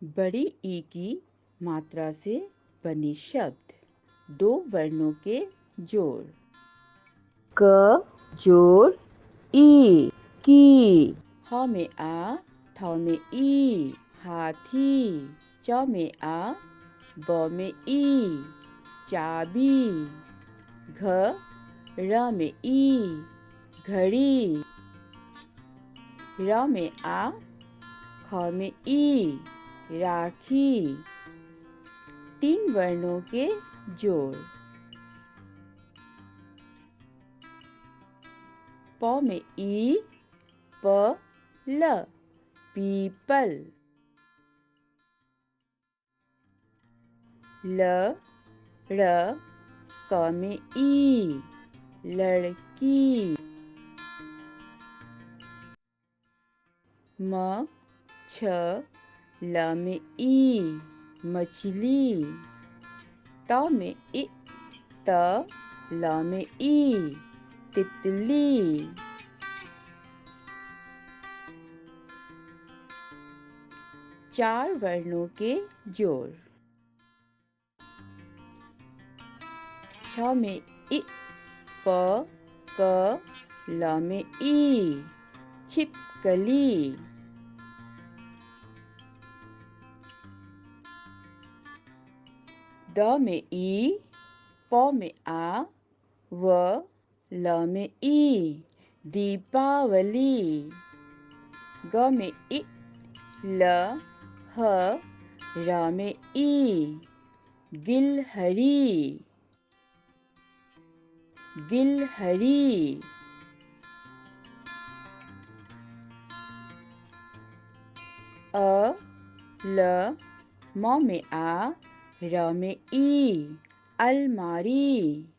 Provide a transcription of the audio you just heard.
बड़ी ई की मात्रा से बने शब्द। दो वर्णों के जोड़। क जोड़ ई की। ह में आ, थ में ई, हाथी। च में आ, ब में ई, चाबी। घ र में ई, घड़ी। र में आ, ख में ई, राखी। तीन वर्णों के जोड़। प में ई, प ल, पीपल। ल र क में ई, लड़की। म छ ल में ई, मछली। त में इ, त ल में ई, तितली। चार वर्णों के जोड़। छ में इ, प क ल में ई, छिपकली। द में ई, प में आ, व ल में ई, दीपावली। ग में इ, ल ह र में ई, गिलहरी। गिलहरी। अ ल म में आ, र में ई, अलमारी।